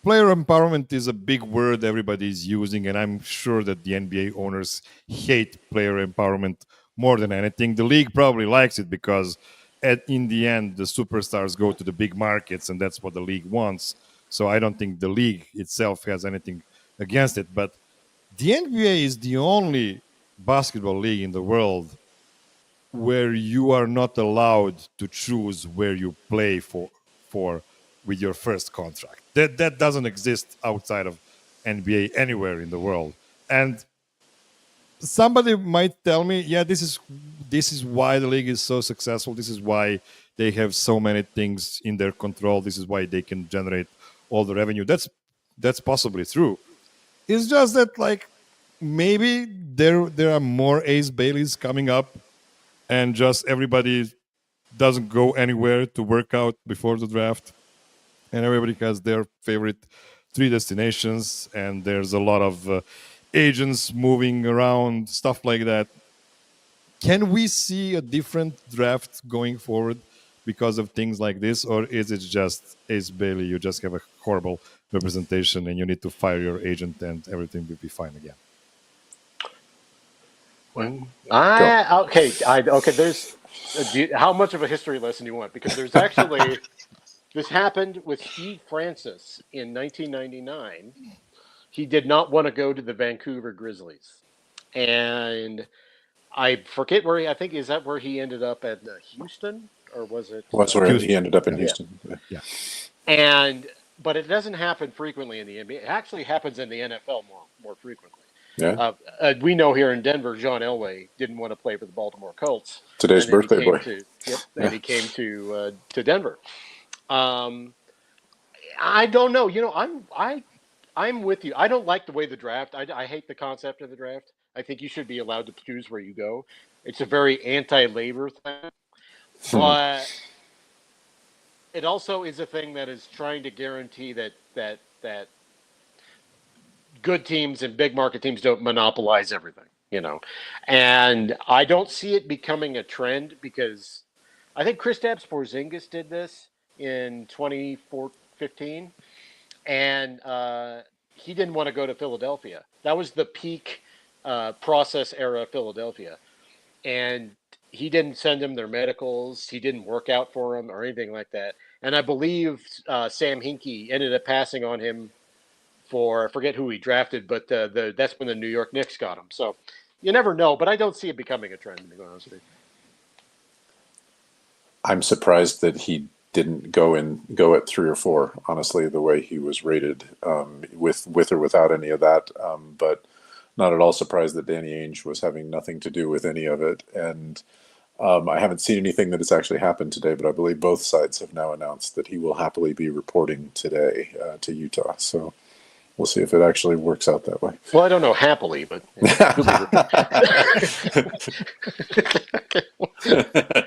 Speaker 1: Player empowerment is a big word everybody is using, and I'm sure that the NBA owners hate player empowerment more than anything. The league probably likes it because in the end, the superstars go to the big markets, and that's what the league wants. So I don't think the league itself has anything against it. But the NBA is the only basketball league in the world where you are not allowed to choose where you play for with your first contract. That doesn't exist outside of NBA anywhere in the world. And somebody might tell me, yeah, this is why the league is so successful. This is why they have so many things in their control. This is why they can generate all the revenue. That's possibly true. It's just that, like, maybe there are more Ace Baileys coming up, and just everybody doesn't go anywhere to work out before the draft, and everybody has their favorite 3 destinations, and there's a lot of agents moving around, stuff like that. Can we see a different draft going forward because of things like this, or is it just Ace Bailey, you just have a horrible representation and you need to fire your agent and everything will be fine again?
Speaker 3: Okay. There's how much of a history lesson you want? Because there's actually this happened with Steve Francis in 1999. He did not want to go to the Vancouver Grizzlies, and I forget where I think is that where he ended up at Houston, or was it?
Speaker 2: Well, that's where
Speaker 1: Houston.
Speaker 2: he ended up in Houston.
Speaker 1: Yeah.
Speaker 3: But it doesn't happen frequently in the NBA. It actually happens in the NFL more frequently.
Speaker 2: Yeah.
Speaker 3: We know here in Denver, John Elway didn't want to play for the Baltimore Colts.
Speaker 2: Today's birthday boy.
Speaker 3: And he came to Denver. I don't know. You know, I'm with you. I don't like the way the draft. I hate the concept of the draft. I think you should be allowed to choose where you go. It's a very anti-labor thing, but it also is a thing that is trying to guarantee that good teams and big market teams don't monopolize everything, you know. And I don't see it becoming a trend because I think Kristaps Porzingis did this in 2015, and he didn't want to go to Philadelphia. That was the peak process era of Philadelphia, and he didn't send them their medicals. He didn't work out for them or anything like that. And I believe Sam Hinkie ended up passing on him for, I forget who he drafted, but that's when the New York Knicks got him. So you never know, but I don't see it becoming a trend, to be honest with you.
Speaker 2: I'm surprised that he didn't go at 3 or 4. Honestly, the way he was rated, with or without any of that, but not at all surprised that Danny Ainge was having nothing to do with any of it. And I haven't seen anything that has actually happened today, but I believe both sides have now announced that he will happily be reporting today to Utah. So we'll see if it actually works out that way.
Speaker 3: Well, I don't know happily, but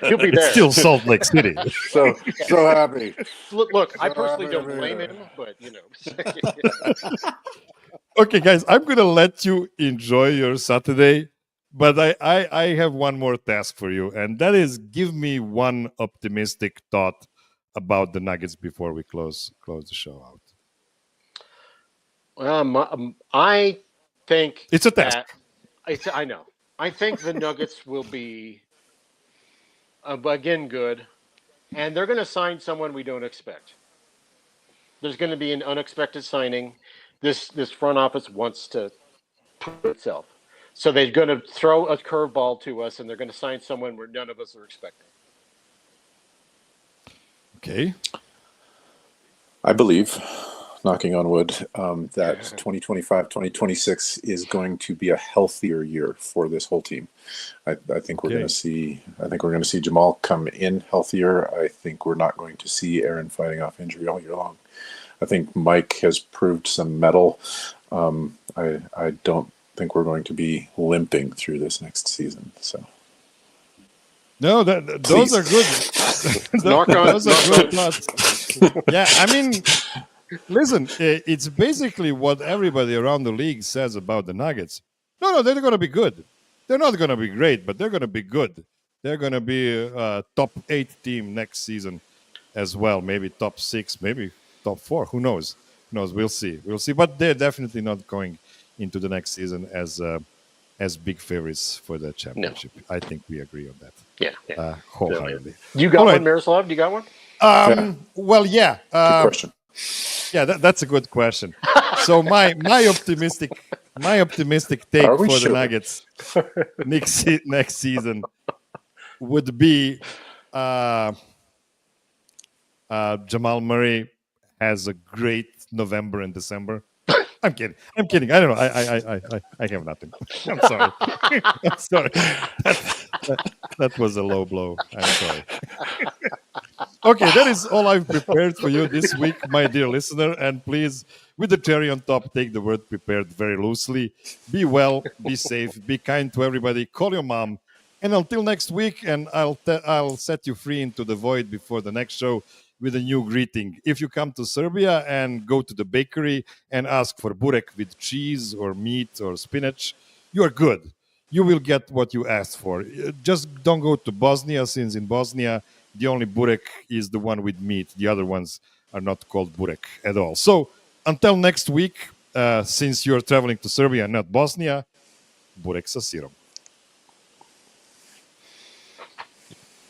Speaker 3: he'll be there.
Speaker 1: It's still Salt Lake City.
Speaker 2: So happy.
Speaker 3: Look, I personally don't blame him, but
Speaker 1: Okay, guys, I'm going to let you enjoy your Saturday, but I have one more task for you, and that is give me one optimistic thought about the Nuggets before we close the show out.
Speaker 3: I think
Speaker 1: it's a task.
Speaker 3: I know. I think the Nuggets will be again good, and they're going to sign someone we don't expect. There's going to be an unexpected signing. This front office wants to prove itself, so they're going to throw a curveball to us, and they're going to sign someone where none of us are expecting.
Speaker 1: Okay.
Speaker 2: I believe, knocking on wood, that 2025-2026 is going to be a healthier year for this whole team. I think we're going to see. I think we're going to see Jamal come in healthier. I think we're not going to see Aaron fighting off injury all year long. I think Mike has proved some mettle. I don't think we're going to be limping through this next season. So.
Speaker 1: No, those are good. Those are good thoughts. Yeah, I mean, listen, it's basically what everybody around the league says about the Nuggets. No, they're going to be good. They're not going to be great, but they're going to be good. They're going to be a top 8 team next season as well. Maybe top 6, maybe top 4. Who knows? We'll see. But they're definitely not going into the next season as big favorites for the championship. No. I think we agree on that.
Speaker 3: Yeah.
Speaker 1: Wholeheartedly.
Speaker 3: You got one, Miroslav? You got one?
Speaker 1: Well, yeah.
Speaker 2: Good question.
Speaker 1: Yeah, that's a good question. So my optimistic take for the Nuggets next season would be Jamal Murray has a great November and December. I'm kidding. I don't know. I have nothing. I'm sorry. I'm sorry. That was a low blow. I'm sorry. Okay, that is all I've prepared for you this week, my dear listener. And please, with the cherry on top, take the word prepared very loosely. Be well, be safe, be kind to everybody. Call your mom. And until next week, and I'll set you free into the void before the next show with a new greeting. If you come to Serbia and go to the bakery and ask for burek with cheese or meat or spinach, you are good. You will get what you asked for. Just don't go to Bosnia, since in Bosnia, the only burek is the one with meat. The other ones are not called burek at all. So until next week, since you're traveling to Serbia and not Bosnia, burek sa sirom.